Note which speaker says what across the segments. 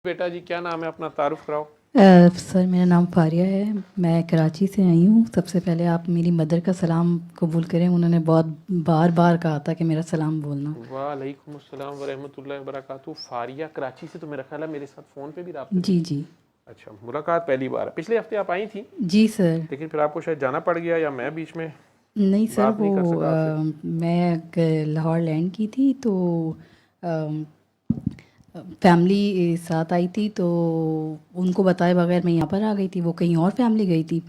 Speaker 1: بیٹا جی کیا نام ہے اپنا تعارف کراؤ.
Speaker 2: سر میرا نام فاریہ ہے, میں کراچی سے آئی ہوں. سب سے پہلے آپ میری مدر کا سلام قبول کریں, انہوں نے بہت بار بار کہا تھا کہ میرا سلام بولنا.
Speaker 1: وعلیکم السلام ورحمۃ اللہ وبرکاتہ. فاریہ کراچی سے, تو میرا خیال ہے میرے ساتھ فون پہ بھی رابطے میں.
Speaker 2: جی جی.
Speaker 1: اچھا, ملاقات پہلی بار ہے. پچھلے ہفتے آپ آئی تھیں
Speaker 2: جی سر.
Speaker 1: لیکن پھر آپ کو شاید جانا پڑ گیا یا میں بیچ میں
Speaker 2: نہیں سر,
Speaker 1: بات نہیں کر سکا آپ سے.
Speaker 2: میں لاہور لینڈ کی تھی تو فیملی ساتھ آئی تھی, تو ان کو بتائے بغیر میں یہاں پر آ گئی تھی. وہ کہیں اور فیملی گئی تھی,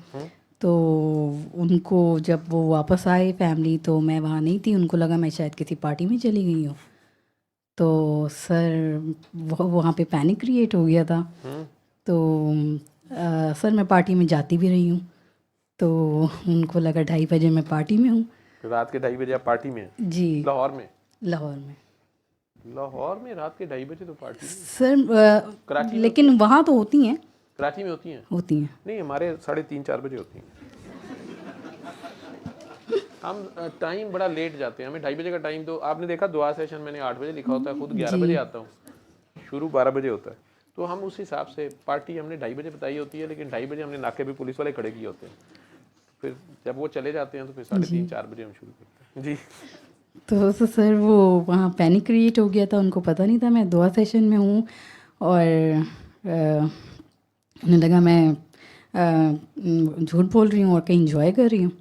Speaker 2: تو ان کو جب وہ واپس آئے فیملی, تو میں وہاں نہیں تھی. ان کو لگا میں شاید کسی پارٹی میں چلی گئی ہوں, تو سر وہاں پہ پینک کریٹ ہو گیا تھا. تو سر میں پارٹی میں جاتی بھی رہی ہوں, تو ان کو لگا 2:30 بجے میں پارٹی میں ہوں.
Speaker 1: رات کے 2:30 بجے آپ پارٹی میں ہیں؟
Speaker 2: جی
Speaker 1: لاہور میں.
Speaker 2: لاہور میں.
Speaker 1: لاہور میں رات کے 2:30 بجے تو پارٹی نہیں.
Speaker 2: سر
Speaker 1: کراچی میں
Speaker 2: لیکن وہاں تو ہوتی ہیں.
Speaker 1: کراچی میں ہوتی ہیں؟
Speaker 2: ہوتی ہیں.
Speaker 1: نہیں, ہمارے 3:30-4 بجے ہوتی ہیں. ہم ٹائم بڑا لیٹ جاتے ہیں. ہمیں 2:30 بجے کا ٹائم, تو آپ نے دیکھا دعا سیشن میں نے 8 بجے لکھا ہوتا ہے, خود 11
Speaker 2: جی
Speaker 1: بجے آتا ہوں, شروع 12 بجے ہوتا ہے. تو ہم اس حساب سے پارٹی ہم نے 2:30 بجے بتائی ہوتی ہے, لیکن 2:30 بجے ہم نے ناکے پہ پولیس والے کھڑے کیے ہوتے ہیں. پھر جب وہ چلے جاتے ہیں تو پھر 3:30-4 بجے ہم شروع کرتے ہیں. جی.
Speaker 2: تو سر وہ وہاں پینک کریٹ ہو گیا تھا, ان کو پتہ نہیں تھا میں دعا سیشن میں ہوں, اور انہیں لگا میں جھوٹ بول رہی ہوں اور کہیں انجوائے کر رہی ہوں.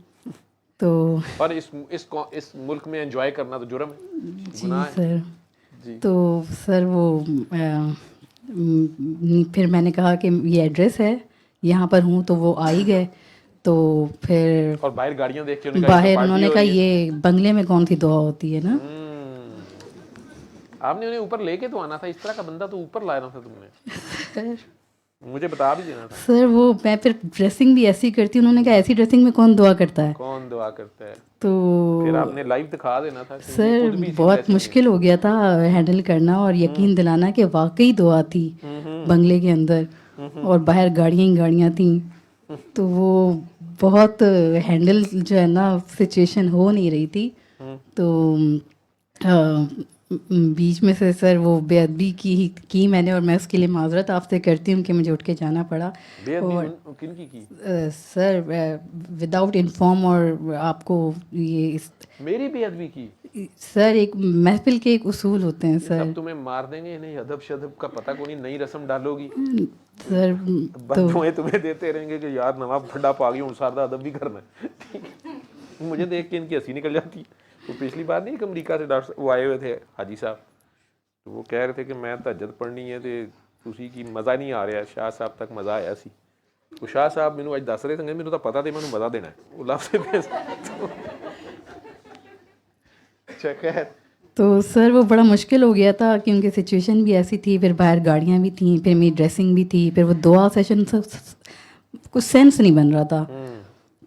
Speaker 2: تو
Speaker 1: اور اس ملک میں انجوائے کرنا تو جرم ہے,
Speaker 2: جی
Speaker 1: گناہ ہے.
Speaker 2: سر.
Speaker 1: جی.
Speaker 2: تو سر وہ پھر میں نے کہا کہ یہ ایڈریس ہے, یہاں پر ہوں, تو وہ آ ہی گئے. تو پھر
Speaker 1: اور باہر گاڑیاں دیکھ کے انہوں نے کہا اس میں
Speaker 2: باہر انہوں
Speaker 1: پارٹی
Speaker 2: نے
Speaker 1: ہو
Speaker 2: کہا
Speaker 1: رہی ہے.
Speaker 2: یہ بنگلے میں کون سی دعا ہوتی ہے نا.
Speaker 1: آپ نے انہیں اوپر لے کے تو آنا تھا, اس طرح کا بندہ تو اوپر لانا تھا تم نے,
Speaker 2: سر
Speaker 1: مجھے بتا بھی دینا تھا.
Speaker 2: سر وہ میں پھر ڈریسنگ بھی ایسی کرتی ہوں, انہوں نے کہا ایسی ڈریسنگ میں کون دعا کرتا ہے.
Speaker 1: کون دعا کرتا ہے.
Speaker 2: تو
Speaker 1: پھر آپ نے لائیو دکھا دینا تھا کہ یہ
Speaker 2: سر
Speaker 1: خود بھی اسی
Speaker 2: بہت
Speaker 1: ڈریسنگ میں.
Speaker 2: مشکل ہو گیا تھا ہینڈل کرنا اور یقین دلانا کہ واقعی دعا تھی بنگلے کے اندر, اور باہر گاڑیاں ہی گاڑیاں تھیں. تو وہ بہت ہینڈل جو ہے نا سچویشن ہو نہیں رہی تھی. تو بیچ میں سے سر وہ بے ادبی کی میں نے, اور میں اس کے لیے معذرت آپ سے کرتی ہوں کہ مجھے اٹھ کے جانا پڑا.
Speaker 1: بے
Speaker 2: اور
Speaker 1: ادبی کن کی
Speaker 2: سر وداؤٹ انفارم, اور آپ کو یہ
Speaker 1: میری بے ادبی کی.
Speaker 2: سر ایک محفل کے ایک اصول ہوتے ہیں
Speaker 1: یہ
Speaker 2: سر.
Speaker 1: سب تمہیں مار دیں گے, انہیں ادب شدب کا پتہ کو نہیں, نئی رسم ڈالو گی.
Speaker 2: سر تو
Speaker 1: بدوئیں تمہیں دیتے رہیں گے کہ یار نواب ٹھنڈا پا گئی ہوں, سارا ادب بھی کرنا ہے. مجھے دیکھ کے ان کی ہنسی نکل جاتی. وہ پچھلی بار نہیں کہ امریکہ سے ڈاکٹر وہ آئے ہوئے تھے حاجی صاحب, تو وہ کہہ رہے تھے کہ میں تہجد پڑھنی ہے تو اسی کی مزہ نہیں آ رہا. شاہ صاحب تک مزہ آیا سی. وہ شاہ صاحب مینوں اج دس رہے تھے, مینوں تو پتا تھا مینوں مزہ دینا ہے, وہ لفظ خیر.
Speaker 2: تو سر وہ بڑا مشکل ہو گیا تھا کیونکہ سچویشن بھی ایسی تھی, پھر باہر گاڑیاں بھی تھیں, پھر میری ڈریسنگ بھی تھی, پھر وہ دعا سیشن کچھ سینس نہیں بن رہا تھا.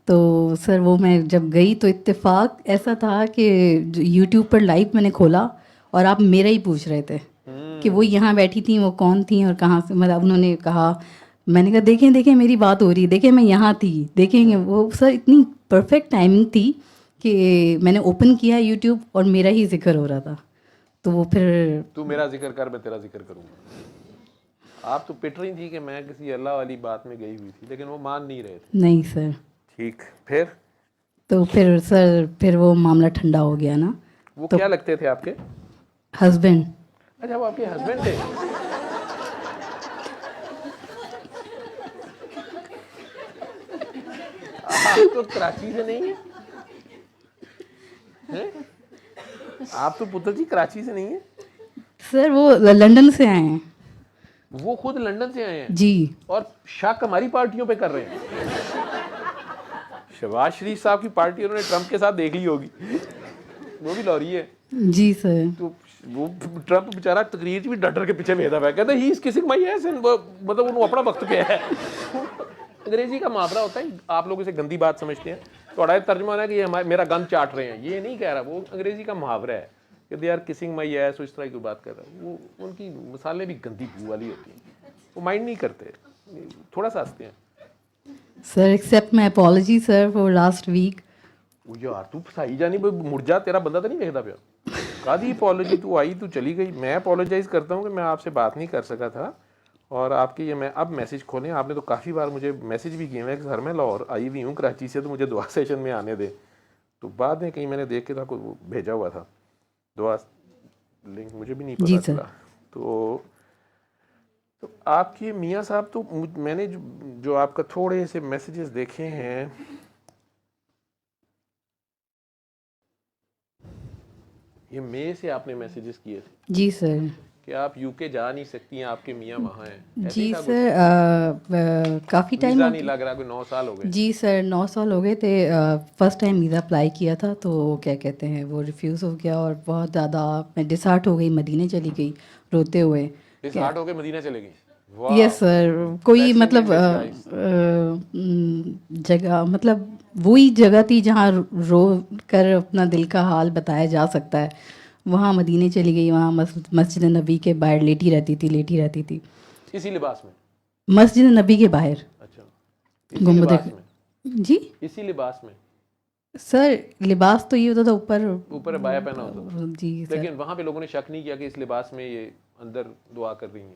Speaker 2: تو سر وہ میں جب گئی تو اتفاق ایسا تھا کہ یوٹیوب پر لائیو میں نے کھولا اور آپ میرا ہی پوچھ رہے تھے کہ وہ یہاں بیٹھی تھیں, وہ کون تھیں اور کہاں سے, مطلب انہوں نے کہا. میں نے کہا دیکھیں میری بات ہو رہی ہے, دیکھیں میں یہاں تھی, دیکھیں. وہ سر اتنی پرفیکٹ ٹائمنگ تھی کہ میں نے اوپن کیا یوٹیوب اور میرا ہی ذکر ہو رہا تھا. تو وہ پھر
Speaker 1: تو میرا ذکر کر, میں تیرا ذکر کروں گا. آپ تو پٹ رہی تھی کہ میں کسی اللہ والی بات میں گئی ہوئی تھی, لیکن وہ مان نہیں رہے تھے.
Speaker 2: نہیں سر.
Speaker 1: ٹھیک. پھر
Speaker 2: تو پھر سر پھر وہ معاملہ ٹھنڈا ہو گیا نا.
Speaker 1: وہ
Speaker 2: تو
Speaker 1: کیا لگتے تھے آپ کے
Speaker 2: ہسبینڈ.
Speaker 1: اچھا, وہ آپ کے ہسبینڈ تھے. آپ تو کراچی سے نہیں ہیں, آپ تو پتر جی کراچی سے نہیں ہیں.
Speaker 2: سر وہ لندن سے آئے ہیں.
Speaker 1: وہ خود لندن سے آئے ہیں
Speaker 2: جی.
Speaker 1: اور شک ہماری پارٹیوں پہ کر رہے ہیں. شہباز شریف صاحب کی پارٹی انہوں نے ٹرمپ کے ساتھ دیکھ لی ہوگی, وہ بھی لوری ہے.
Speaker 2: جی سر.
Speaker 1: تو وہ ٹرمپ بیچارہ تقریر بھی ڈٹر کے پیچھے بھیجا ہوا ہے, کہتا ہے ہی از کسنگ مائی ایس, مطلب انہوں اپنا وقت پہ ہے. انگریزی کا محاورہ ہوتا ہے, آپ لوگ اسے گندی بات سمجھتے ہیں, تو اڑائی ترجمہ ہے کہ یہ میرا گند چاٹ رہے ہیں, یہ نہیں کہہ رہا. وہ انگریزی کا محاورہ ہے کہ they are kissing my ass, اس طرح کی بات کر رہا ہے. وہ ان کی مثالیں بھی گندی بو والی ہوتی ہیں, وہ مائنڈ نہیں کرتے, تھوڑا سا ہنستے ہیں.
Speaker 2: سر ایکسیپٹ مائی اپالوجی سر فور لاسٹ ویک.
Speaker 1: وہ یار تو پھسائی جانی, مڑ جا, تیرا بندہ تو نہیں دیکھتا پیا. کہا دی اپالوجی, تو آئی تو چلی گئی. میں اپالوجائز کرتا ہوں کہ میں آپ سے بات نہیں کر سکا تھا, اور آپ کی یہ میں اب میسیج کھولیں, آپ نے تو کافی بار مجھے میسیج بھی کیے ہیں کہ سر میں لاہور آئی ہوئی ہوں کراچی سے, تو مجھے دعا سیشن میں آنے دیں. تو بعد میں کہیں میں نے دیکھ کے تھا کوئی بھیجا ہوا تھا دعا لنک, مجھے بھی نہیں
Speaker 2: جی
Speaker 1: پتا
Speaker 2: سر.
Speaker 1: چلا. تو آپ کے میاں صاحب, تو میں نے جو آپ کا تھوڑے سے میسیجز دیکھے ہیں, یہ مئی سے آپ نے میسیجز کیے تھے
Speaker 2: جی سر.
Speaker 1: کہ آپ یو کے جا نہیں سکتی ہیں, آپ کے میاں وہاں ہیں, ایسے ہی
Speaker 2: جی
Speaker 1: تھا کچھ؟
Speaker 2: سر کافی ٹائم
Speaker 1: ویزا
Speaker 2: ہو
Speaker 1: نہیں لگ رہا, کوئی 9 سال ہو گئے.
Speaker 2: جی سر 9 سال ہو گئے تھے. فرسٹ ٹائم ویزا اپلائی کیا تھا تو کیا کہتے ہیں وہ ریفیوز ہو گیا, اور بہت زیادہ میں ڈسہارٹ ہو گئی, مدینے چلی گئی روتے ہوئے.
Speaker 1: ڈسہارٹ ہو کے مدینہ چلے گئی؟
Speaker 2: یس سر. کوئی
Speaker 1: Blessing in
Speaker 2: مطلب
Speaker 1: disguise.
Speaker 2: جگہ, مطلب وہی جگہ تھی جہاں رو کر اپنا دل کا حال بتایا جا سکتا ہے. وہاں مدینے چلی گئی, وہاں مسجد نبی کے باہر لیٹی رہتی تھی.
Speaker 1: اسی لباس میں؟
Speaker 2: مسجد نبی کے باہر.
Speaker 1: اچھا, اسی
Speaker 2: گنبد.
Speaker 1: لباس میں؟
Speaker 2: جی
Speaker 1: اسی لباس میں
Speaker 2: سر. لباس تو یہ ہوتا تھا
Speaker 1: اوپر بایا پہنا ہوتا تھا,
Speaker 2: جی سر.
Speaker 1: لیکن وہاں پہ لوگوں نے شک نہیں کیا کہ اس لباس میں یہ اندر دعا کر رہی ہیں؟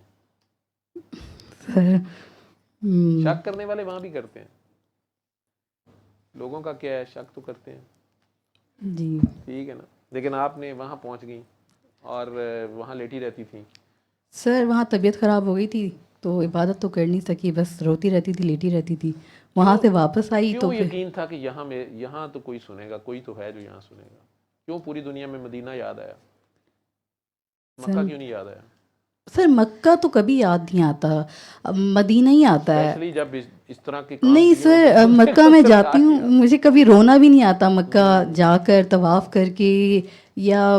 Speaker 2: سر
Speaker 1: شک کرنے والے وہاں بھی کرتے ہیں, لوگوں کا کیا ہے, شک تو کرتے ہیں.
Speaker 2: جی
Speaker 1: ٹھیک ہے نا, لیکن آپ نے وہاں پہنچ گئیں اور وہاں لیٹی رہتی تھیں.
Speaker 2: سر وہاں طبیعت خراب ہو گئی تھی تو عبادت تو کر نہیں سکی, بس روتی رہتی تھی, لیٹی رہتی تھی. وہاں سے واپس آئی تو
Speaker 1: کیوں یقین تھا کہ یہاں تو کوئی سنے گا, کوئی تو ہے جو یہاں سنے گا؟ کیوں پوری دنیا میں مدینہ یاد آیا, مکہ کیوں نہیں یاد آیا؟
Speaker 2: سر مکہ تو کبھی یاد نہیں آتا, مدینہ ہی آتا ہے.
Speaker 1: اسپیشلی جب اس طرح کے کام
Speaker 2: نہیں سر, مکہ میں جاتی ہوں, مجھے کبھی رونا بھی نہیں آتا مکہ جا کر طواف کر کے یا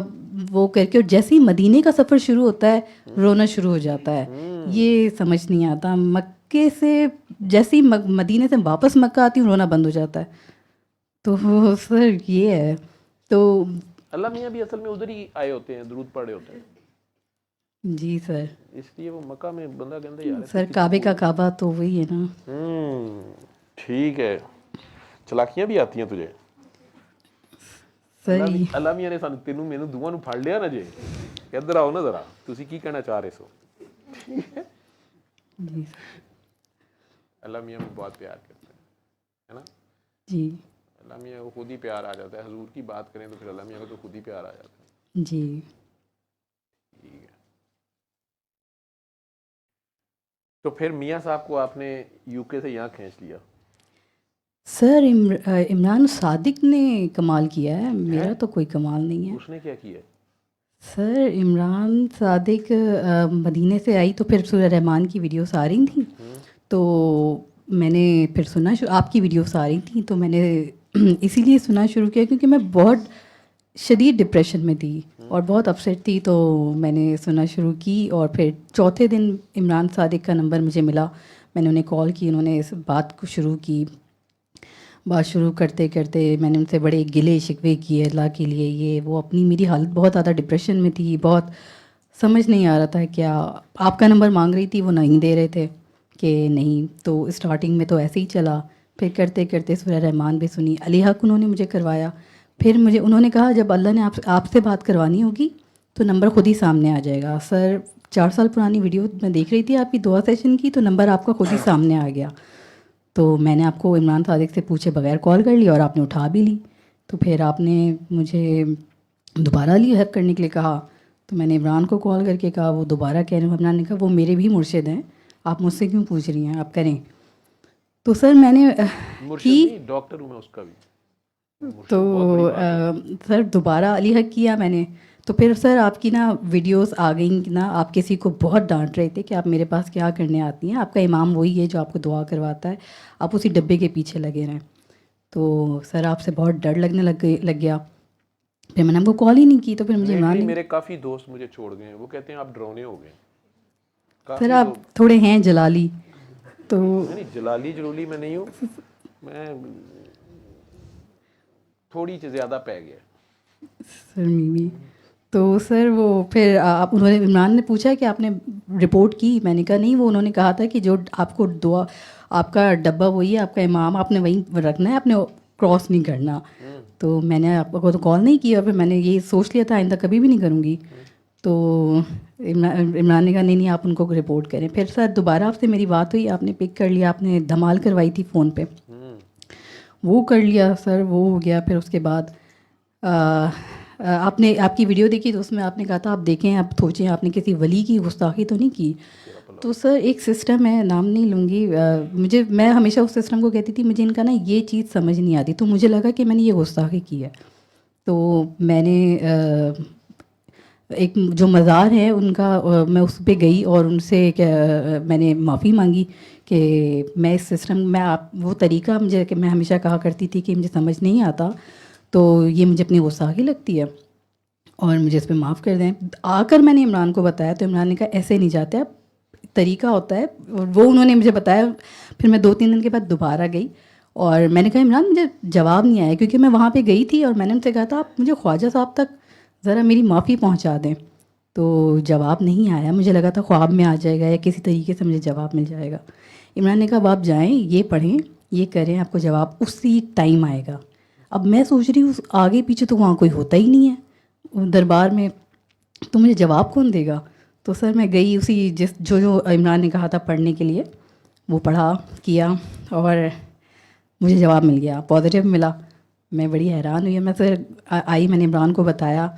Speaker 2: وہ کر کے, اور جیسے ہی مدینے کا سفر شروع ہوتا ہے رونا شروع ہو جاتا ہے. یہ سمجھ نہیں آتا, مکے سے جیسے ہی مدینے سے واپس مکہ آتی ہوں رونا بند ہو جاتا ہے. تو سر یہ ہے. تو
Speaker 1: اللہ میاں بھی اصل میں ادھر ہی آئے ہوتے ہیں, درود پڑھے ہوتے ہیں.
Speaker 2: جی سر.
Speaker 1: اس لیے وہ مکہ میں بندہ کہتا ہے یار
Speaker 2: سر کعبے کا کعبہ تو وہی ہے نا.
Speaker 1: ٹھیک ہے, چلاکیاں بھی آتی ہیں تجھے.
Speaker 2: سر
Speaker 1: اللہ میاں نے تینوں مینوں دوواں نوں پھڑ لیا نا جی, کہ ادھر آؤ نا ذرا, تسی کی کہنا چاہ رہے سو. ٹھیک ہے,
Speaker 2: جی
Speaker 1: اللہ میاں بھی بہت پیار کرتے ہیں, ہے نا.
Speaker 2: جی.
Speaker 1: اللہ میاں کو خود ہی پیار آ جاتا ہے. حضور کی بات کریں تو پھر اللہ میاں کو تو خود ہی پیار آ جاتا ہے.
Speaker 2: جی.
Speaker 1: ٹھیک ہے, تو پھر میاں صاحب کو آپ نے یو کے سے یہاں کھینچ لیا.
Speaker 2: سر عمران صادق نے کمال کیا ہے, میرا تو کوئی کمال نہیں ہے.
Speaker 1: اس نے کیا کیا ہے؟
Speaker 2: سر عمران صادق مدینے سے آئی تو پھر سورہ رحمان کی ویڈیوز آ رہی تھیں, تو میں نے پھر سنا, آپ کی ویڈیوز آ رہی تھیں تو میں نے اسی لیے سنا شروع کیا کیونکہ میں بہت شدید ڈپریشن میں تھی اور بہت اپسیٹ تھی. تو میں نے سنا شروع کی, اور پھر چوتھے دن عمران صادق کا نمبر مجھے ملا, میں نے انہیں کال کی, انہوں نے اس بات کو شروع کی. بات شروع کرتے کرتے میں نے ان سے بڑے گلے شکوے کیے اللہ کے لیے. یہ وہ اپنی, میری حالت بہت زیادہ ڈپریشن میں تھی, بہت سمجھ نہیں آ رہا تھا کیا. آپ کا نمبر مانگ رہی تھی, وہ نہیں دے رہے تھے کہ نہیں. تو اسٹارٹنگ میں تو ایسے ہی چلا, پھر کرتے کرتے سورہ رحمان بھی سنی. علی حق انہوں نے مجھے کروایا. پھر انہوں نے کہا جب اللہ نے آپ سے بات کروانی ہوگی تو نمبر خود ہی سامنے آ جائے گا. سر 4 سال پرانی ویڈیو میں دیکھ رہی تھی آپ کی دعا سیشن کی, تو نمبر آپ کا خود ہی سامنے آ گیا. تو میں نے آپ کو عمران صادق سے پوچھے بغیر کال کر لی اور آپ نے اٹھا بھی لی. تو پھر آپ نے مجھے دوبارہ علی حق کرنے کے لیے کہا, تو میں نے عمران کو کال کر کے کہا, وہ دوبارہ کہہ رہے ہیں. عمران نے کہا وہ میرے بھی مرشد ہیں, آپ مجھ سے کیوں پوچھ رہی ہیں, آپ کریں. تو سر میں نے
Speaker 1: کی ڈاکٹر ہوں میں اس کا بھی.
Speaker 2: تو سر دوبارہ علی حق کیا میں نے. تو پھر سر آپ کی نا ویڈیوز آ گئیں نا, آپ کسی کو بہت ڈانٹ رہے تھے کہ آپ میرے پاس کیا کرنے آتی ہیں, آپ کا امام وہی ہے جو آپ کو دعا کرواتا ہے, آپ اسی ڈبے کے پیچھے لگے رہیں. تو سر آپ سے بہت ڈر لگنے لگ گیا. پھر میں نے آپ کو کال ہی نہیں کی. تو پھر مجھے عمران نے,
Speaker 1: میرے کافی دوست مجھے چھوڑ گئے ہیں, وہ کہتے ہیں آپ ڈرونے ہو گئے.
Speaker 2: سر آپ تھوڑے ہیں جلالی. تو
Speaker 1: نہیں, جلالی جلولی میں نہیں ہوں, میں تھوڑی سی زیادہ پہ گیا.
Speaker 2: سر میمی تو سر وہ پھر انہوں نے, عمران نے پوچھا کہ آپ نے رپورٹ کی. میں نے کہا نہیں, وہ انہوں نے کہا تھا کہ جو آپ کو دعا, آپ کا ڈبہ وہی ہے, آپ کا امام, آپ نے وہیں رکھنا ہے, آپ نے کراس نہیں کرنا. تو میں نے آپ کو تو کال نہیں کی, اور پھر میں نے یہ سوچ لیا تھا آئندہ کبھی بھی نہیں کروں گی. تو عمران نے کہا نہیں آپ ان کو رپورٹ کریں. پھر سر دوبارہ آپ سے میری بات ہوئی, آپ نے پک کر لیا, آپ نے دھمال کروائی تھی فون پہ, وہ کر لیا سر, وہ ہو گیا. پھر اس کے بعد آپ نے آپ کی ویڈیو دیکھی تو اس میں آپ نے کہا تھا آپ دیکھیں, آپ سوچیں آپ نے کسی ولی کی گستاخی تو نہیں کی. تو سر ایک سسٹم ہے, نام نہیں لوں گی, میں ہمیشہ اس سسٹم کو کہتی تھی مجھے ان کا نا یہ چیز سمجھ نہیں آتی, تو مجھے لگا کہ میں نے یہ گستاخی کی ہے. تو میں نے ایک جو مزار ہے ان کا, میں اس پہ گئی اور ان سے میں نے معافی مانگی کہ میں اس سسٹم میں وہ طریقہ مجھے, کہ میں ہمیشہ کہا کرتی تھی کہ مجھے سمجھ نہیں آتا, تو یہ مجھے اپنی گستاخی لگتی ہے اور مجھے اس پہ معاف کر دیں. آ کر میں نے عمران کو بتایا تو عمران نے کہا ایسے نہیں جاتے, اب طریقہ ہوتا ہے, وہ انہوں نے مجھے بتایا. پھر میں 2-3 دن کے بعد دوبارہ گئی اور میں نے کہا عمران مجھے جواب نہیں آیا, کیونکہ میں وہاں پہ گئی تھی اور میں نے ان سے کہا تھا آپ مجھے خواجہ صاحب تک ذرا میری معافی پہنچا دیں. تو جواب نہیں آیا, مجھے لگا تھا خواب میں آ جائے گا یا کسی طریقے سے مجھے جواب مل جائے گا. عمران نے کہا اب آپ جائیں, یہ پڑھیں, یہ کریں, آپ کو جواب اسی ٹائم آئے گا. اب میں سوچ رہی ہوں آگے پیچھے تو وہاں کوئی ہوتا ہی نہیں ہے دربار میں, تو مجھے جواب کون دے گا. تو سر میں گئی اسی جو عمران نے کہا تھا پڑھنے کے لیے, وہ پڑھا کیا اور مجھے جواب مل گیا, پازیٹیو ملا. میں بڑی حیران ہوئی. میں سر آئی, میں نے عمران کو بتایا.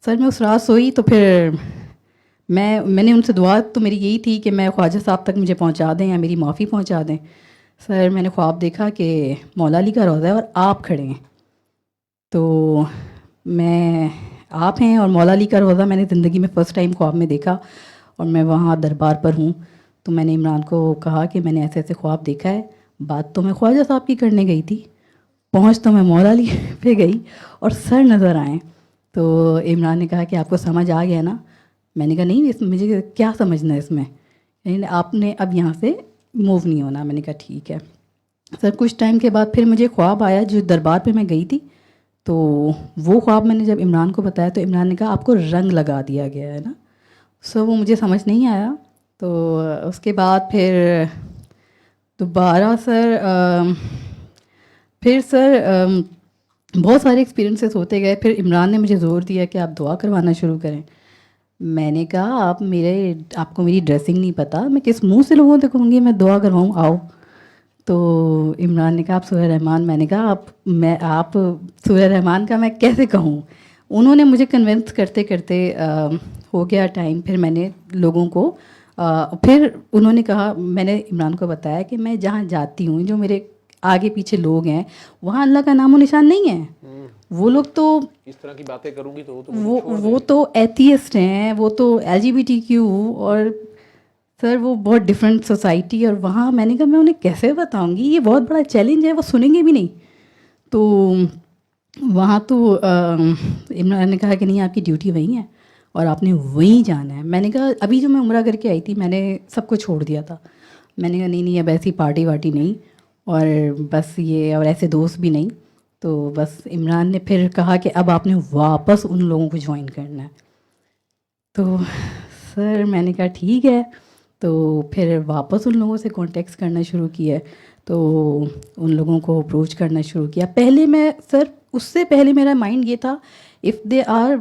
Speaker 2: سر میں اس رات سوئی تو پھر میں نے ان سے دعا تو میری یہی تھی کہ میں خواجہ صاحب تک مجھے پہنچا دیں یا میری معافی پہنچا دیں. سر میں نے خواب دیکھا کہ مولا علی کا روضہ ہے اور آپ کھڑے ہیں. تو میں آپ ہیں اور مولا علی کا روضہ میں نے زندگی میں فرسٹ ٹائم خواب میں دیکھا اور میں وہاں دربار پر ہوں. تو میں نے عمران کو کہا کہ میں نے ایسے ایسے خواب دیکھا ہے, بات تو میں خواجہ صاحب کی کرنے گئی تھی, پہنچ تو میں مولا علی پہ گئی اور سر نظر آئیں. تو عمران نے کہا کہ آپ کو سمجھ آ گیا نا. میں نے کہا نہیں اس مجھے کیا سمجھنا ہے اس میں, یعنی آپ نے اب یہاں سے موو نہیں ہونا. میں نے کہا ٹھیک ہے. سر کچھ ٹائم کے بعد پھر مجھے خواب آیا جو دربار پہ میں گئی تھی, تو وہ خواب میں نے جب عمران کو بتایا تو عمران نے کہا آپ کو رنگ لگا دیا گیا ہے نا. سر وہ مجھے سمجھ نہیں آیا. تو اس کے بعد پھر دوبارہ سر بہت سارے ایکسپیرینسز ہوتے گئے. پھر عمران نے مجھے زور دیا کہ آپ دعا کروانا شروع کریں. میں نے کہا آپ کو میری ڈریسنگ نہیں پتہ, میں کس منہ سے لوگوں سے کہوں گی میں دعا کرواؤں, آؤ. تو عمران نے کہا آپ سورہ رحمان. میں نے کہا آپ سورہ رحمان کا میں کیسے کہوں. انہوں نے مجھے کنونس کرتے کرتے ہو گیا ٹائم. پھر میں نے لوگوں کو پھر انہوں نے کہا, میں نے عمران کو بتایا کہ میں جہاں جاتی ہوں جو میرے آگے پیچھے لوگ ہیں وہاں اللہ کا نام و نشان نہیں ہے. وہ لوگ تو
Speaker 1: اس طرح کی باتیں کروں گی تو
Speaker 2: وہ تو ایتھیسٹ ہیں, وہ تو LGBTQ, اور سر وہ بہت ڈفرینٹ سوسائٹی. اور وہاں میں نے کہا میں انہیں کیسے بتاؤں گی, یہ بہت بڑا چیلنج ہے, وہ سنیں گے بھی نہیں. تو وہاں تو عمران نے کہا کہ نہیں آپ کی ڈیوٹی وہیں ہے اور آپ نے وہیں جانا ہے. میں نے کہا ابھی جو میں عمرہ کر کے آئی تھی میں نے سب کو چھوڑ دیا تھا. میں نے کہا نہیں اب ایسی پارٹی وارٹی نہیں, اور بس یہ اور ایسے دوست بھی نہیں. تو بس عمران نے پھر کہا کہ اب آپ نے واپس ان لوگوں کو جوائن کرنا ہے. تو سر میں نے کہا ٹھیک ہے. تو پھر واپس ان لوگوں سے کانٹیکٹس کرنا شروع کیا, تو ان لوگوں کو اپروچ کرنا شروع کیا. پہلے میں سر اس سے پہلے میرا مائنڈ یہ تھا if they are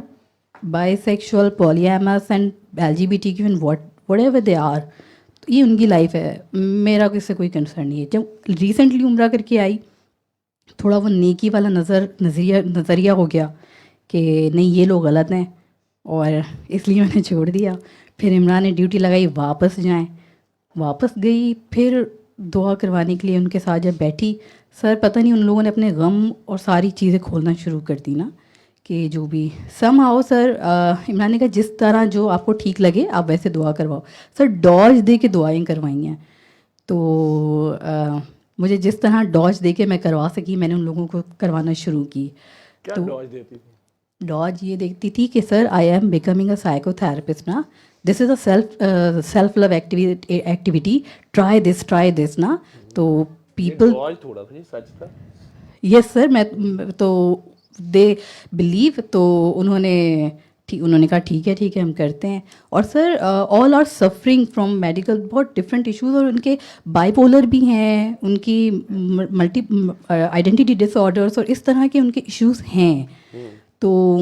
Speaker 2: by sexual, پولیامس and LGBTQ and what ever they are, یہ ان کی لائف ہے, میرا اس سے کوئی کنسرن نہیں ہے. جب ریسنٹلی عمرہ کر کے آئی تھوڑا وہ نیکی والا نظریہ ہو گیا کہ نہیں یہ لوگ غلط ہیں, اور اس لیے میں نے چھوڑ دیا. پھر عمران نے ڈیوٹی لگائی واپس جائیں, واپس گئی. پھر دعا کروانے کے لیے ان کے ساتھ جب بیٹھی, سر پتہ نہیں ان لوگوں نے اپنے غم اور ساری چیزیں کھولنا شروع کر دی نا, کہ جو بھی سم آؤ. سر عمران نے کہا جس طرح جو آپ کو ٹھیک لگے آپ ویسے دعا کرواؤ. سر ڈاج دے کے دعائیں کروائی ہیں. تو مجھے جس طرح ڈاج دے کے میں کروا سکی میں نے ان لوگوں کو کروانا شروع کی.
Speaker 1: کیا ڈاج دیتی تھی؟
Speaker 2: ڈاج یہ دیکھتی تھی کہ sir I am becoming a psychotherapist نا, this is a self love activity, try this نا. تو پیپل
Speaker 1: تھوڑا سچ تھا.
Speaker 2: یس سر, میں تو دے بلیو. تو انہوں نے کہا ٹھیک ہے ہم کرتے ہیں. اور سر آل آر سفرنگ فرام میڈیکل بہت ڈفرینٹ ایشوز, اور ان کے بائی پولر بھی ہیں, ان کی ملٹی آئیڈینٹی ڈس آرڈرس اور اس طرح کے ان کے ایشوز ہیں. تو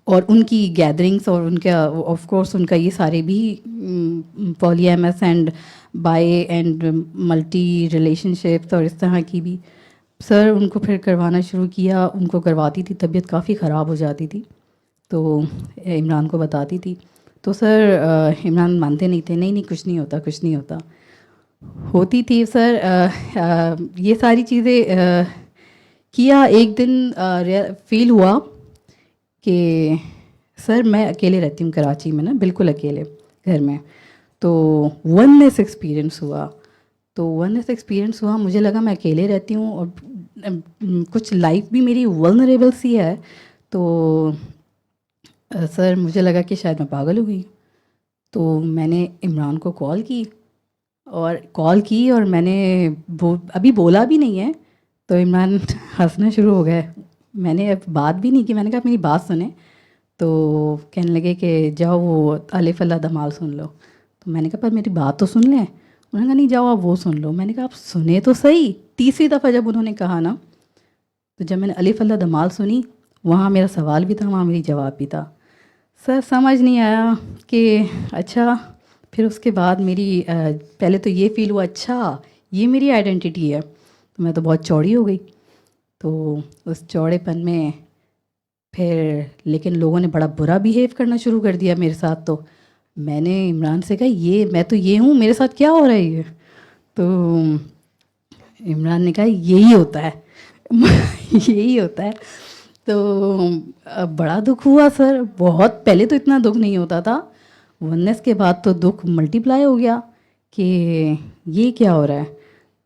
Speaker 2: اور ان کی گیدرنگس اور ان کا آف کورس ان کا یہ سارے بھی poly M S and bi and multi relationships اور اس طرح کی بھی. سر ان کو پھر کروانا شروع کیا, ان کو کرواتی تھی, طبیعت کافی خراب ہو جاتی تھی تو عمران کو بتاتی تھی. تو سر عمران مانتے نہیں تھے, نہیں کچھ نہیں ہوتا, کچھ نہیں ہوتا. ہوتی تھی سر. یہ ساری چیزیں کیا. ایک دن فیل ہوا کہ سر میں اکیلے رہتی ہوں کراچی میں نا, بالکل اکیلے گھر میں. تو وننیس ایکسپیرئنس ہوا. مجھے لگا میں اکیلے رہتی ہوں اور کچھ لائف بھی میری ولنریبل سی ہے. تو سر مجھے لگا کہ شاید میں پاگل ہو گئی. تو میں نے عمران کو کال کی اور میں نے ابھی بولا بھی نہیں ہے تو عمران ہنسنا شروع ہو گئے. میں نے اب بات بھی نہیں کی, میں نے کہا میری بات سنیں. تو کہنے لگے کہ جاؤ وہ الف اللہ دمال سن لو. تو میں نے کہا پر میری بات تو سن لیں. انہوں نے کہا نہیں جاؤ آپ وہ سن لو. میں نے کہا آپ سنیں تو صحیح. تیسری دفعہ جب انہوں نے کہا نا, تو جب میں نے الف اللہ دمال سنی, وہاں میرا سوال بھی تھا, وہاں میری جواب بھی تھا. سر سمجھ نہیں آیا کہ اچھا. پھر اس کے بعد میری پہلے تو یہ فیل ہوا اچھا یہ میری آئیڈینٹی ہے. تو میں تو بہت چوڑی ہو گئی. تو اس چوڑے پن میں پھر لیکن لوگوں نے بڑا برا بیہیو کرنا شروع کر دیا میرے ساتھ. تو میں نے عمران سے کہا یہ میں تو یہ ہوں, میرے ساتھ کیا ہو رہا ہے یہ. تو عمران نے کہا یہی ہوتا ہے یہی ہوتا ہے. تو بڑا دکھ ہوا سر, بہت. پہلے تو اتنا دکھ نہیں ہوتا تھا, وننس کے بعد تو دکھ ملٹی پلائی ہو گیا کہ یہ کیا ہو رہا ہے.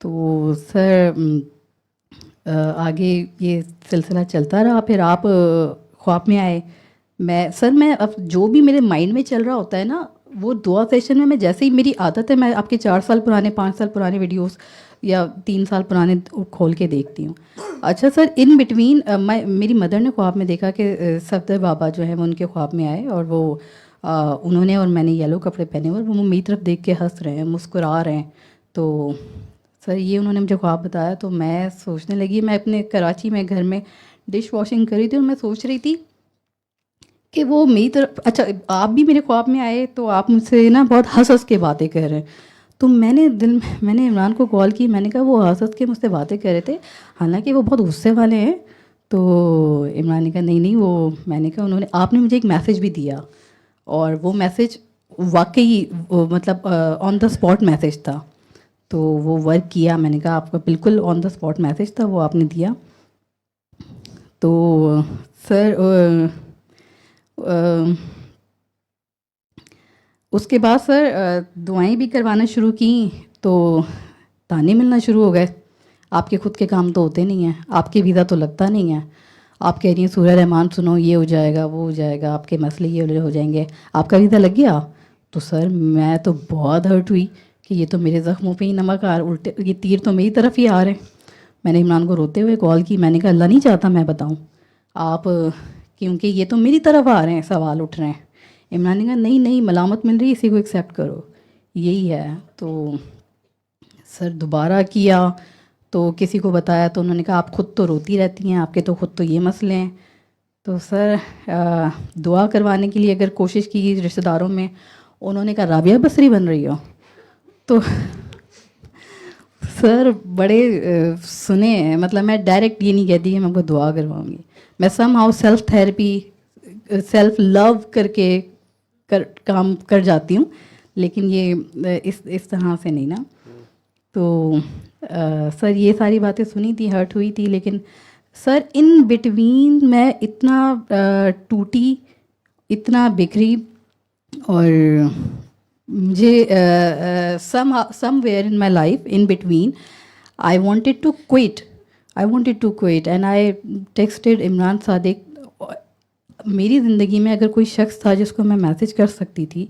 Speaker 2: تو سر آگے یہ سلسلہ چلتا رہا. پھر آپ خواب میں آئے. میں اب جو بھی میرے مائنڈ میں چل رہا ہوتا ہے نا, وہ دعا سیشن میں جیسے ہی میری عادت ہے, میں آپ کے 4 سال پرانے 5 سال پرانے ویڈیوز یا 3 سال پرانے کھول کے دیکھتی ہوں. اچھا سر, ان بٹوین میری مدر نے خواب میں دیکھا کہ صفدر بابا جو ہیں وہ ان کے خواب میں آئے, اور وہ انہوں نے اور میں نے یلو کپڑے پہنے ہوئے, وہ میری طرف دیکھ کے ہنس رہے ہیں, مسکرا رہے ہیں. تو سر یہ انہوں نے مجھے خواب بتایا. تو میں سوچنے لگی, میں اپنے کراچی میں گھر میں ڈش واشنگ کر رہی تھی, اور میں سوچ رہی تھی کہ وہ میری طرف, اچھا آپ بھی میرے خواب میں آئے تو آپ مجھ سے نا بہت ہنس کے باتیں کر رہے ہیں. تو میں نے عمران کو کال کی, میں نے کہا وہ ہنس کے مجھ سے باتیں کر رہے تھے, حالانکہ وہ بہت غصے والے ہیں. تو عمران نے کہا نہیں وہ, میں نے کہا آپ نے مجھے ایک میسیج بھی دیا, اور وہ میسیج واقعی مطلب آن دا اسپاٹ میسیج تھا. تو وہ ورک کیا. میں نے کہا آپ کا بالکل آن دا اسپاٹ میسیج تھا, وہ آپ نے دیا. تو سر اس کے بعد سر دعائیں بھی کروانا شروع کیں, تو تانے ملنا شروع ہو گئے. آپ کے خود کے کام تو ہوتے نہیں ہیں, آپ کے ویزا تو لگتا نہیں ہے, آپ کہہ رہی ہیں سورہ رحمان سنو, یہ ہو جائے گا وہ ہو جائے گا, آپ کے مسئلے یہ ہو جائیں گے, آپ کا ویزا لگ گیا. تو سر میں تو بہت ہرٹ ہوئی کہ یہ تو میرے زخموں پہ ہی نمک الٹے, یہ تیر تو میری طرف ہی آ رہے ہیں. میں نے عمران کو روتے ہوئے کال کی, میں نے کہا اللہ نہیں چاہتا میں بتاؤں آپ, کیونکہ یہ تو میری طرف آ رہے ہیں, سوال اٹھ رہے ہیں. عمران نے کہا نہیں ملامت مل رہی ہے, اسی کو ایکسیپٹ کرو, یہی ہے. تو سر دوبارہ کیا تو کسی کو بتایا, تو انہوں نے کہا آپ خود تو روتی رہتی ہیں, آپ کے تو خود تو یہ مسئلے ہیں. تو سر دعا کروانے کے لیے اگر کوشش کی رشتہ داروں میں, انہوں نے کہا رابعہ بصری بن رہی ہو. تو سر بڑے سنے ہیں, مطلب میں ڈائریکٹ یہ نہیں کہتی کہ میں کو دعا کرواؤں گی, میں somehow self therapy self love کر کے کام کر جاتی ہوں, لیکن یہ اس طرح سے نہیں نا. تو سر یہ ساری باتیں سنی تھی, ہرٹ ہوئی تھی, لیکن سر ان بٹوین میں اتنا ٹوٹی, اتنا بکھری, اور مجھے somewhere in my life in between I wanted to quit and I texted Imran Sadiq. میری زندگی میں اگر کوئی شخص تھا جس کو میں میسیج کر سکتی تھی,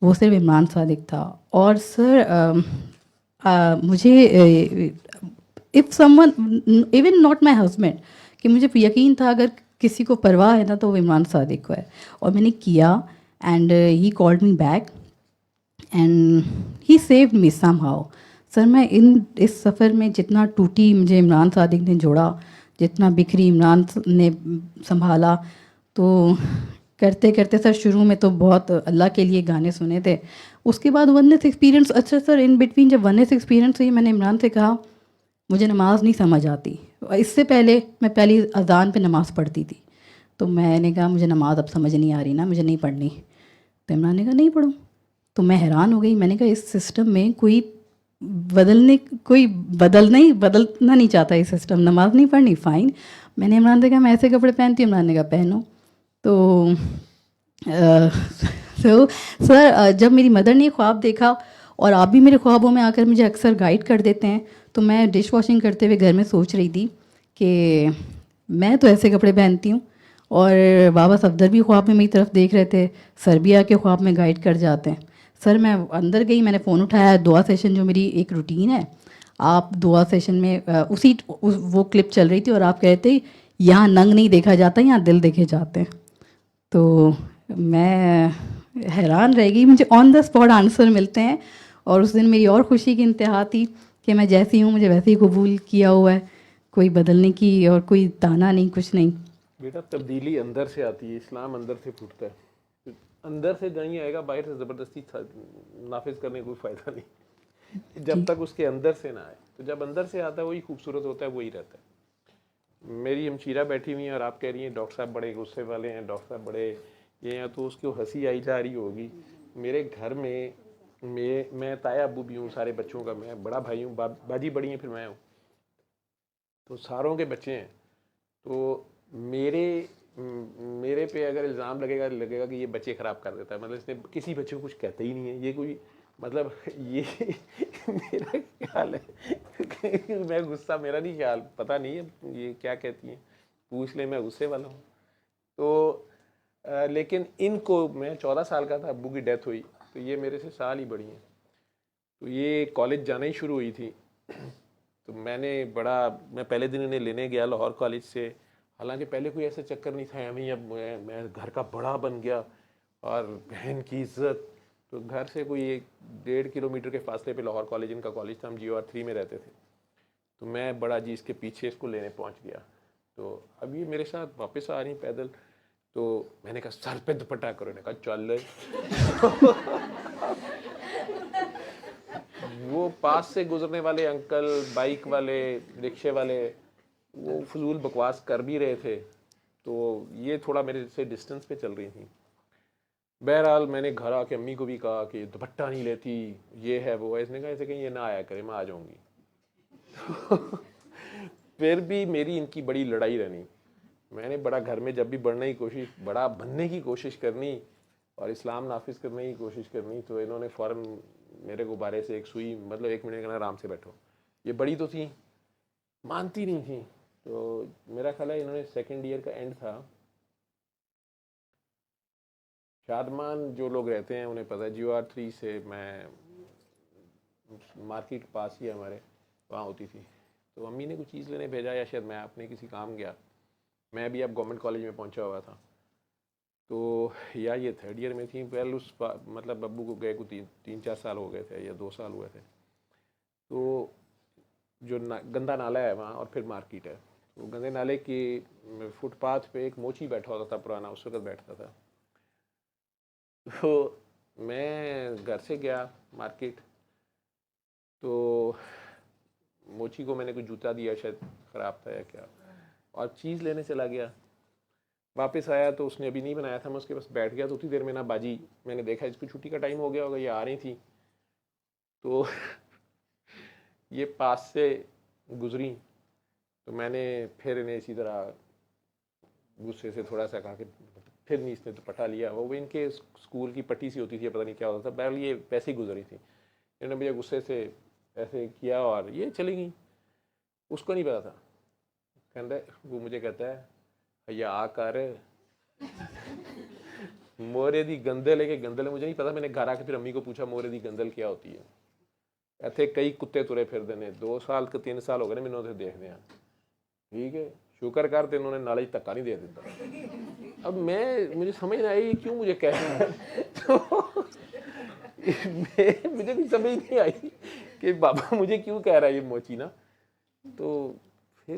Speaker 2: وہ صرف عمران صادق تھا. اور سر مجھے if some one even not my husband, کہ مجھے یقین تھا اگر کسی کو پرواہ ہے نا تو وہ عمران صادق کو ہے. اور میں نے کیا, and he called me back and he saved me somehow. Sir میں اس سفر میں جتنا ٹوٹی مجھے عمران صادق نے جوڑا, جتنا بکھری عمران نے سنبھالا, تو کرتے کرتے سر شروع میں تو بہت اللہ کے لیے گانے سنے تھے. اس کے بعد ونس ایکسپیرینس. اچھا سر ان بٹوین جب ونس ایکسپیرینس ہوئی میں نے عمران سے کہا مجھے نماز نہیں سمجھ آتی. اس سے پہلے میں پہلی اذان پہ نماز پڑھتی تھی, تو میں نے کہا مجھے نماز اب سمجھ نہیں آ رہی نا, مجھے نہیں پڑھنی. تو عمران نے کہا نہیں پڑھوں. تو میں حیران ہو گئی. میں نے کہا اس سسٹم میں کوئی بدلنا نہیں چاہتا یہ سسٹم, نماز نہیں پڑھنی فائن. میں نے عمران سے کہا میں ایسے کپڑے پہنتی ہوں. عمران نے کہا پہنو. تو سر جب میری مدر نے خواب دیکھا, اور آپ بھی میرے خوابوں میں آ کر مجھے اکثر گائیڈ کر دیتے ہیں, تو میں ڈش واشنگ کرتے ہوئے گھر میں سوچ رہی تھی کہ میں تو ایسے کپڑے پہنتی ہوں, اور بابا صفدر بھی خواب میں میری طرف دیکھ رہے تھے, سر بھی آ کے خواب میں گائیڈ کر جاتے ہیں. سر میں اندر گئی, میں نے فون اٹھایا, دعا سیشن جو میری ایک روٹین ہے, آپ دعا سیشن میں وہ کلپ چل رہی تھی, اور آپ کہتے یہاں ننگ نہیں دیکھا جاتا, یہاں دل دیکھے جاتے ہیں. تو میں حیران رہ گئی, مجھے آن دا اسپاٹ آنسر ملتے ہیں. اور اس دن میری اور خوشی کی انتہا تھی کہ میں جیسی ہوں مجھے ویسے ہی قبول کیا ہوا ہے, کوئی بدلنے کی اور کوئی تانا نہیں, کچھ نہیں.
Speaker 1: بیٹا تبدیلی اندر سے آتی ہے, اسلام اندر سے پھوٹتا ہے. اندر سے نہیں آئے گا, باہر سے زبردستی نافذ کرنے کا کوئی فائدہ نہیں جب تک اس کے اندر سے نہ آئے. تو جب اندر سے آتا ہے وہی خوبصورت ہوتا ہے, وہی رہتا ہے. میری ہمشیرہ بیٹھی ہوئی ہیں اور آپ کہہ رہی ہیں ڈاکٹر صاحب بڑے غصے والے ہیں, ڈاکٹر صاحب بڑے یہ ہیں, تو اس کو ہنسی آئی جا رہی ہوگی. میرے گھر میں میں تایا ابو بھی ہوں سارے بچوں کا, میں بڑا بھائی ہوں, باجی بڑی ہیں, پھر میں ہوں, تو ساروں کے بچے ہیں. تو میرے پہ اگر الزام لگے گا کہ یہ بچے خراب کر دیتا ہے, مطلب اس نے کسی بچے کو کچھ کہتا ہی نہیں ہے, یہ کوئی مطلب یہ میرا خیال ہے, میں غصہ میرا نہیں خیال, پتہ نہیں ہے یہ کیا کہتی ہیں, پوچھ لیں, میں غصے والا ہوں. تو لیکن ان کو میں 14 سال کا تھا, ابو کی ڈیتھ ہوئی, تو یہ میرے سے سال ہی بڑی ہیں. تو یہ کالج جانا ہی شروع ہوئی تھی, تو میں پہلے دن انہیں لینے گیا لاہور کالج سے. حالانکہ پہلے کوئی ایسا چکر نہیں تھا, اب میں گھر کا بڑا بن گیا اور بہن کی عزت. تو گھر سے کوئی 1.5 کلومیٹر کے فاصلے پہ لاہور کالج ان کا کالج تھا, ہم GOR 3 میں رہتے تھے. تو میں بڑا جی اس کے پیچھے اس کو لینے پہنچ گیا. تو اب یہ میرے ساتھ واپس آ رہی پیدل, تو میں نے کہا سر پہ دوپٹہ کرو, نے کہا چل. وہ پاس سے گزرنے والے انکل, بائک والے, رکشے والے, وہ فضول بکواس کر بھی رہے تھے, تو یہ تھوڑا میرے سے ڈسٹنس پہ چل رہی تھیں. بہرحال میں نے گھر آ کے امی کو بھی کہا کہ دوپٹہ نہیں لیتی, یہ ہے وہ ہے. اس نے کہا ایسے کہیں یہ نہ آیا کرے, میں آ جاؤں گی. پھر بھی میری ان کی بڑی لڑائی رہنی. میں نے بڑا گھر میں جب بھی بڑا بننے کی کوشش کرنی اور اسلام نافذ کرنے کی کوشش کرنی, تو انہوں نے فوراً میرے غبارے سے ایک سوئی, مطلب 1 منٹ کہنا آرام سے بیٹھو. یہ بڑی تو تھیں, مانتی نہیں تھیں. تو میرا خیال ہے انہوں نے 2nd ایئر کا اینڈ تھا, شادمان جو لوگ رہتے ہیں انہیں پتہ ہے, GOR 3 سے میں مارکیٹ پاس ہی ہمارے وہاں ہوتی تھی. تو امی نے کچھ چیز لینے بھیجا, یا شاید میں اپنے کسی کام گیا, میں بھی اب گورنمنٹ کالج میں پہنچا ہوا تھا, تو یا یہ 3rd ایئر میں تھیں. پہلے مطلب ابو کو گئے کو 3-4 سال ہو گئے تھے یا 2 سال ہوئے تھے. تو جو گندا نالا ہے وہاں, اور پھر مارکیٹ ہے, وہ گندے نالے کی فٹ پاتھ پہ ایک موچی بیٹھا ہوتا تھا پرانا, اس وقت بیٹھتا تھا. تو میں گھر سے گیا مارکیٹ, تو موچی کو میں نے کوئی جوتا دیا, شاید خراب تھا یا کیا, اور چیز لینے چلا گیا. واپس آیا تو اس نے ابھی نہیں بنایا تھا, میں اس کے پاس بیٹھ گیا. تو اتنی دیر میں نا باجی, میں نے دیکھا اس کو چھٹی کا ٹائم ہو گیا ہوگا, یہ آ رہی تھی, تو یہ پاس سے گزری. تو میں نے پھر انہیں اسی طرح غصے سے تھوڑا سا کہا کہ پھر نہیں, اس نے دوپٹہ لیا. وہ ان کے اسکول کی پٹی سی ہوتی تھی, پتہ نہیں کیا ہوتا تھا, بہرحال یہ ویسے ہی گزری تھی. انہوں نے مجھے غصے سے ایسے کیا اور یہ چلی گئیں. اس کو نہیں پتا تھا, کہتا ہے, وہ مجھے کہتا ہے یا آ کر مورے دی گندل ہے کہ گندل ہے, مجھے نہیں پتا. میں نے گھر آ کے پھر امی کو پوچھا مورے دی گندل کیا ہوتی ہے. ایتھے کئی کتے ترے پھر دینے, 2 سال کے 3 سال ہو گئے مینوں تے دیکھدے ہیں. ٹھیک ہے, شکر کر تے انہوں نے نالے دھکا نہیں دے دیتا. اب مجھے سمجھ نہ آئی کیوں مجھے کہہ رہا ہے, مجھے بھی سمجھ نہیں آئی کہ بابا مجھے کیوں کہہ رہا ہے یہ موچی نا. تو پھر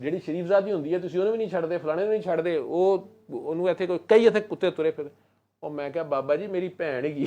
Speaker 1: ਜਿਹੜੀ ਸ਼ਰੀਫਜ਼ਾਦੀ ਹੁੰਦੀ ਹੈ ਤੁਸੀਂ ਉਹਨੂੰ ਵੀ ਨਹੀਂ ਛੱਡਦੇ, ਫਲਾਣੇ ਨੂੰ ਨਹੀਂ ਛੱਡਦੇ, ਉਹਨੂੰ ਇੱਥੇ ਕੋਈ ਕਈ ਇੱਥੇ ਕੁੱਤੇ ਤੁਰੇ ਫਿਰ। ਉਹ ਮੈਂ ਕਿਹਾ ਬਾਬਾ ਜੀ ਮੇਰੀ ਭੈਣ ਹੈਗੀ।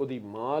Speaker 1: ਉਹਦੀ ਮਾਂ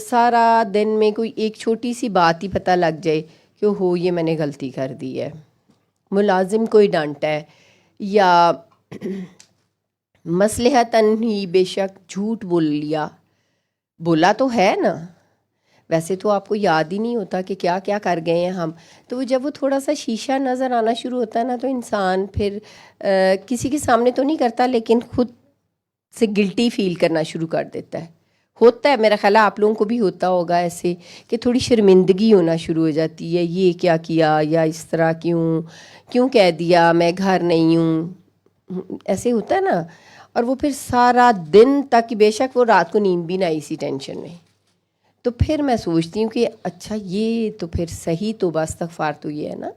Speaker 3: سارا دن میں کوئی ایک چھوٹی سی بات ہی پتہ لگ جائے کہ ہو یہ میں نے غلطی کر دی ہے، ملازم کوئی ڈانٹا ہے یا مصلحتاً ہی بے شک جھوٹ بولا تو ہے نا، ویسے تو آپ کو یاد ہی نہیں ہوتا کہ کیا کیا کر گئے ہیں ہم، تو جب وہ تھوڑا سا شیشہ نظر آنا شروع ہوتا ہے نا تو انسان پھر کسی کے سامنے تو نہیں کرتا لیکن خود سے گلٹی فیل کرنا شروع کر دیتا ہے. ہوتا ہے، میرا خیال ہے آپ لوگوں کو بھی ہوتا ہوگا ایسے کہ تھوڑی شرمندگی ہونا شروع ہو جاتی ہے، یہ کیا کیا یا اس طرح کیوں کہہ دیا، میں گھر نہیں ہوں، ایسے ہوتا ہے نا. اور وہ پھر سارا دن تک، بے شک وہ رات کو نیند بھی نہ آئی اسی ٹینشن میں. تو پھر میں سوچتی ہوں کہ اچھا یہ تو پھر صحیح توبہ استغفار تو یہ ہے نا،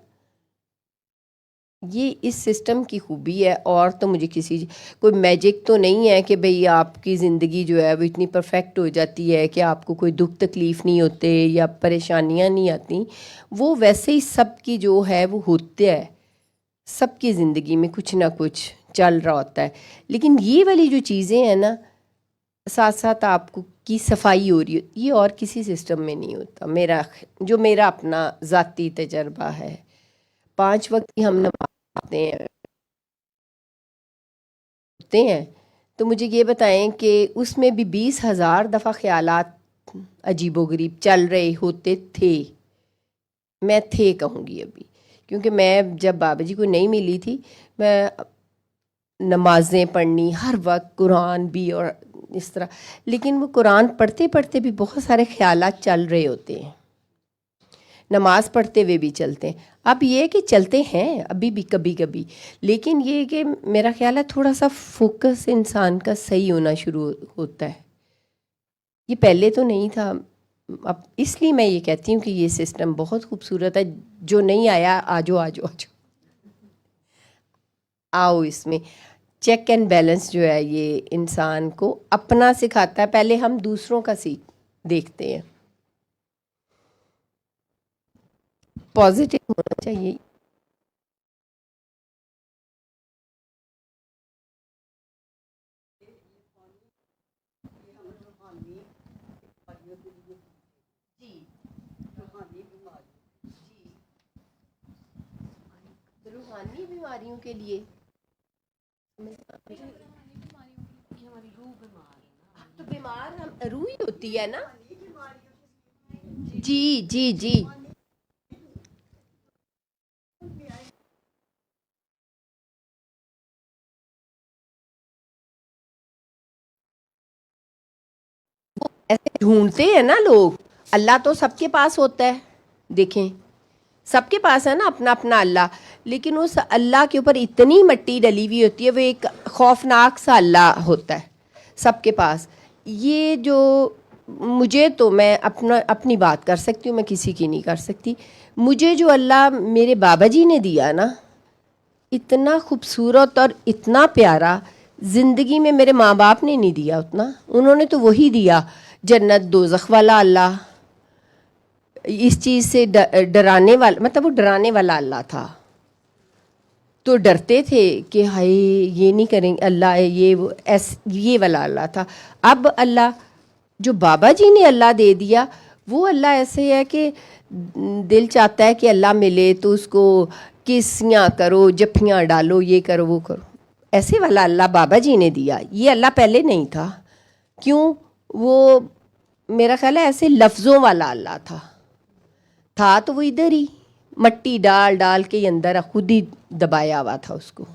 Speaker 3: یہ اس سسٹم کی خوبی ہے. اور تو مجھے کوئی میجک تو نہیں ہے کہ بھئی آپ کی زندگی جو ہے وہ اتنی پرفیکٹ ہو جاتی ہے کہ آپ کو کوئی دکھ تکلیف نہیں ہوتے یا پریشانیاں نہیں آتی. وہ ویسے ہی سب کی جو ہے وہ ہوتے ہے، سب کی زندگی میں کچھ نہ کچھ چل رہا ہوتا ہے. لیکن یہ والی جو چیزیں ہیں نا، ساتھ ساتھ آپ کی صفائی ہو رہی ہے، یہ اور کسی سسٹم میں نہیں ہوتا. میرا اپنا ذاتی تجربہ ہے. 5 وقت کی ہم نماز پڑھتے ہیں تو مجھے یہ بتائیں کہ اس میں بھی 20,000 دفعہ خیالات عجیب و غریب چل رہے ہوتے تھے. میں کہوں گی ابھی، کیونکہ میں جب بابا جی کو نہیں ملی تھی، میں نمازیں پڑھنی ہر وقت، قرآن بھی اور اس طرح، لیکن وہ قرآن پڑھتے پڑھتے بھی بہت سارے خیالات چل رہے ہوتے ہیں، نماز پڑھتے ہوئے بھی چلتے ہیں. اب یہ کہ چلتے ہیں ابھی بھی کبھی کبھی، لیکن یہ کہ میرا خیال ہے تھوڑا سا فوکس انسان کا صحیح ہونا شروع ہوتا ہے. یہ پہلے تو نہیں تھا. اب اس لیے میں یہ کہتی ہوں کہ یہ سسٹم بہت خوبصورت ہے. جو نہیں آیا آؤ اس میں. چیک اینڈ بیلنس جو ہے یہ انسان کو اپنا سکھاتا ہے. پہلے ہم دوسروں کا دیکھتے ہیں. پازیٹیو ہونا چاہیے. روحانی بیماریوں کے لیے تو بیمار روح ہی ہوتی ہے نا. جی ایسے ڈھونڈتے ہیں نا لوگ. اللہ تو سب کے پاس ہوتا ہے، دیکھیں سب کے پاس ہے نا اپنا اپنا اللہ، لیکن اس اللہ کے اوپر اتنی مٹی ڈلی ہوئی ہوتی ہے، وہ ایک خوفناک سا اللہ ہوتا ہے سب کے پاس. یہ جو مجھے تو میں اپنی بات کر سکتی ہوں، میں کسی کی نہیں کر سکتی. مجھے جو اللہ میرے بابا جی نے دیا نا، اتنا خوبصورت اور اتنا پیارا، زندگی میں میرے ماں باپ نے نہیں دیا اتنا. انہوں نے تو وہی دیا، جنت دوزخ والا اللہ، اس چیز سے ڈرانے والا، مطلب وہ ڈرانے والا اللہ تھا. تو ڈرتے تھے کہ ہائے یہ نہیں کریں گے اللہ، یہ والا اللہ تھا. اب اللہ جو بابا جی نے اللہ دے دیا، وہ اللہ ایسے ہے کہ دل چاہتا ہے کہ اللہ ملے تو اس کو کسیاں کرو، جپھیاں ڈالو، یہ کرو وہ کرو. ایسے والا اللہ بابا جی نے دیا. یہ اللہ پہلے نہیں تھا. کیوں؟ وہ میرا خیال ہے ایسے لفظوں والا اللہ تھا تو وہ ادھر ہی مٹی ڈال کے اندر خود ہی دبایا ہوا تھا اس کو.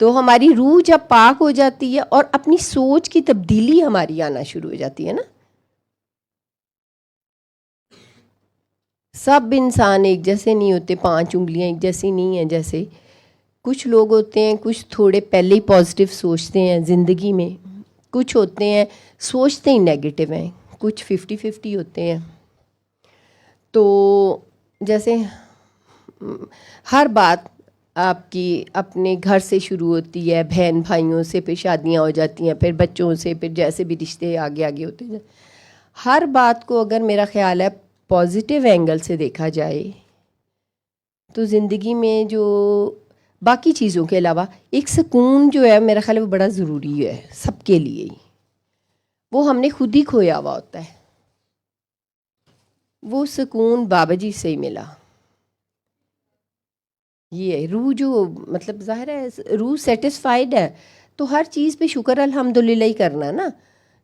Speaker 3: تو ہماری روح جب پاک ہو جاتی ہے اور اپنی سوچ کی تبدیلی ہماری آنا شروع ہو جاتی ہے نا. سب انسان ایک جیسے نہیں ہوتے، 5 انگلیاں ایک جیسی نہیں ہیں. جیسے کچھ لوگ ہوتے ہیں، کچھ تھوڑے پہلے ہی پازیٹیو سوچتے ہیں زندگی میں، کچھ ہوتے ہیں سوچتے ہی نیگیٹو ہیں، کچھ 50-50 ہوتے ہیں. تو جیسے ہر بات آپ کی اپنے گھر سے شروع ہوتی ہے، بہن بھائیوں سے، پھر شادیاں ہو جاتی ہیں، پھر بچوں سے، پھر جیسے بھی رشتے آگے ہوتے ہیں. ہر بات کو اگر میرا خیال ہے پازیٹیو اینگل سے دیکھا جائے تو زندگی میں جو باقی چیزوں کے علاوہ ایک سکون جو ہے میرا خیال ہے وہ بڑا ضروری ہے سب کے لیے ہی. وہ ہم نے خود ہی کھویا ہوا ہوتا ہے. وہ سکون بابا جی سے ہی ملا. یہ روح جو مطلب ظاہر ہے روح سیٹسفائیڈ ہے تو ہر چیز پہ شکر الحمدللہ ہی کرنا نا.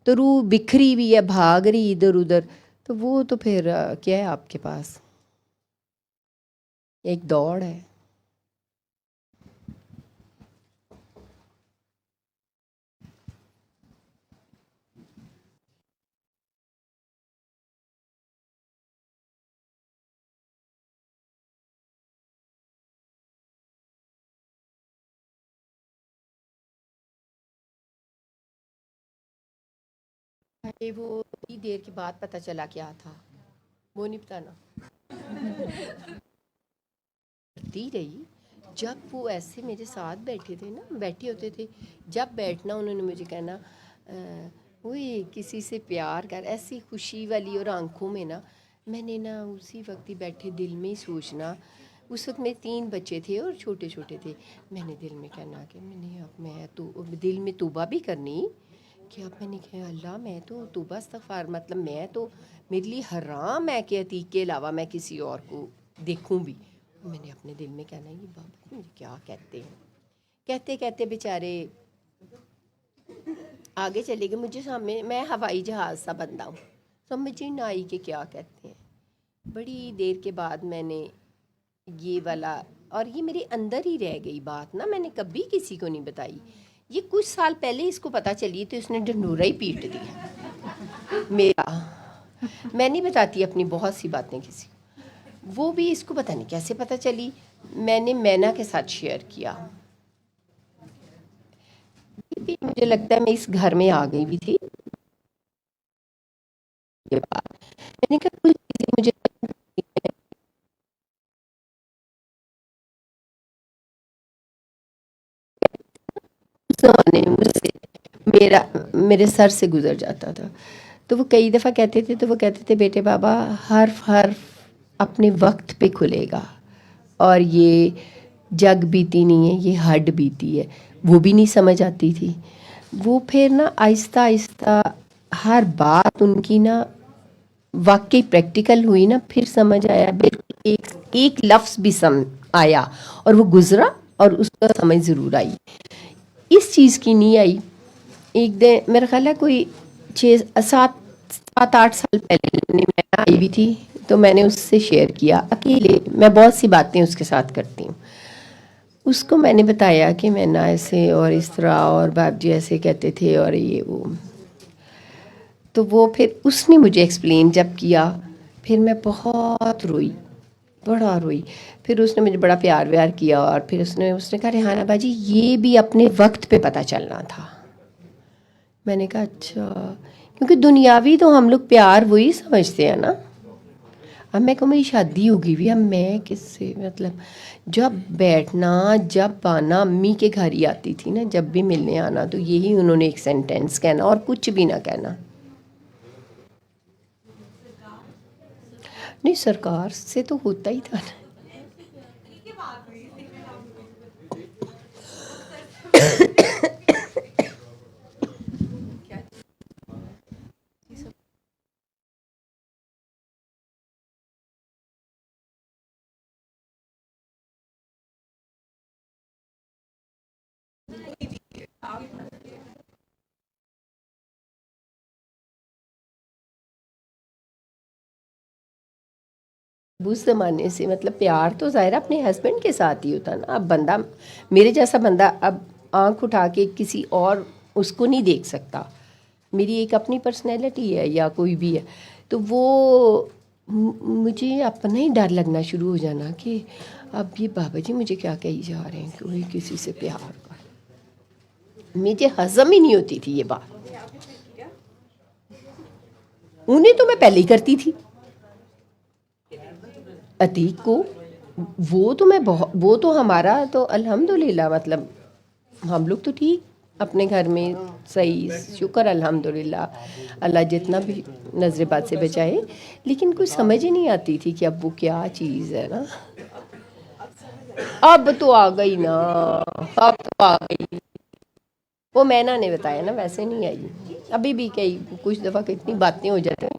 Speaker 3: تو روح بکھری بھی ہے، بھاگ رہی ادھر ادھر، تو وہ تو پھر کیا ہے آپ کے پاس ایک دوڑ ہے. وہ اتنی دیر کے بعد پتہ چلا کیا تھا، وہ نہیں بتانا. کرتی رہی جب وہ ایسے میرے ساتھ بیٹھے تھے نا، بیٹھے ہوتے تھے، جب بیٹھنا انہوں نے مجھے کہنا وہی کسی سے پیار کر، ایسی خوشی والی اور آنکھوں میں نا. میں نے نا اسی وقت ہی بیٹھے دل میں ہی سوچنا، اس وقت میرے 3 بچے تھے اور چھوٹے چھوٹے تھے. میں نے دل میں کہنا کہ میں تو دل میں توبہ بھی کرنی کہ اب میں نے کہا اللہ میں تو توبہ استغفار، مطلب میں تو میرے لیے حرام ہے کہ عتیق کے علاوہ میں کسی اور کو دیکھوں بھی. میں نے اپنے دل میں کہنا یہ بابا مجھے کیا کہتے ہیں. کہتے کہتے بیچارے آگے چلے گئے. مجھے سامنے میں ہوائی جہاز سا بندہ ہوں، سمجھ ہی نہ آئی کہ کیا کہتے ہیں. بڑی دیر کے بعد میں نے یہ والا، اور یہ میرے اندر ہی رہ گئی بات نا، میں نے کبھی کسی کو نہیں بتائی. یہ کچھ سال پہلے اس کو پتہ چلی تو اس نے ڈنڈورا ہی پیٹ دیا میرا. میں نہیں بتاتی اپنی بہت سی باتیں کسی کو، وہ بھی اس کو پتہ نہیں کیسے پتہ چلی. میں نے مینا کے ساتھ شیئر کیا. مجھے لگتا ہے میں اس گھر میں آ گئی بھی تھی. میں نے کہا کچھ چیزیں مجھے زمانے میں مجھ سے میرے سر سے گزر جاتا تھا. تو وہ کئی دفعہ کہتے تھے، تو وہ کہتے تھے بیٹے بابا حرف اپنے وقت پہ کھلے گا، اور یہ جگ بیتی نہیں ہے، یہ ہڈ بیتی ہے. وہ بھی نہیں سمجھ آتی تھی. وہ پھر نا آہستہ آہستہ ہر بات ان کی نا واقعی پریکٹیکل ہوئی نا، پھر سمجھ آیا. ایک لفظ بھی آیا اور وہ گزرا اور اس کا سمجھ ضرور آئی. اس چیز کی نہیں آئی. ایک دن میرا خیال ہے کوئی 7-8 سال پہلے میں آئی بھی تھی، تو میں نے اس سے شیئر کیا اکیلے. میں بہت سی باتیں اس کے ساتھ کرتی ہوں. اس کو میں نے بتایا کہ میں نا ایسے اور اس طرح، اور باپ جی ایسے کہتے تھے اور یہ وہ. تو وہ پھر اس نے مجھے ایکسپلین جب کیا، پھر میں بہت روئی، بڑا روئی. پھر اس نے مجھے بڑا پیار ویار کیا، اور پھر اس نے کہا ریحانہ باجی یہ بھی اپنے وقت پہ پتہ چلنا تھا. میں نے کہا اچھا، کیونکہ دنیاوی تو ہم لوگ پیار وہی سمجھتے ہیں نا. اب میں کہوں میری شادی ہوگی بھی، اب میں کس سے مطلب جب بیٹھنا، جب آنا، امی کے گھر ہی آتی تھی نا جب بھی ملنے آنا، تو یہی انہوں نے ایک سینٹینس کہنا اور کچھ بھی نہ کہنا. نہیں سرکار سے تو ہوتا ہی تھا نا. اس زمانے سے مطلب پیار تو ظاہر اپنے ہسبینڈ کے ساتھ ہی ہوتا نا. اب بندہ میرے جیسا بندہ اب آنکھ اٹھا کے کسی اور اس کو نہیں دیکھ سکتا. میری ایک اپنی پرسنالٹی ہے یا کوئی بھی ہے، تو وہ مجھے اپنا ہی ڈر لگنا شروع ہو جانا کہ اب یہ بابا جی مجھے کیا کہی جا رہے ہیں کہ کوئی کسی سے پیار کر. مجھے ہضم ہی نہیں ہوتی تھی یہ بات. انہیں تو میں پہلے ہی کرتی تھی عتیق کو. وہ تو ہمارا تو الحمدللہ مطلب ہم لوگ تو ٹھیک اپنے گھر میں صحیح، شکر الحمدللہ اللہ جتنا بھی نظر بات سے بچائے. لیکن کوئی سمجھ ہی نہیں آتی تھی کہ اب وہ کیا چیز ہے نا. اب تو آ گئی نا، اب تو آ گئی. وہ مینا نے بتایا نا، ویسے نہیں آئی. ابھی بھی کئی کچھ دفعہ کتنی باتیں ہو جاتی ہیں.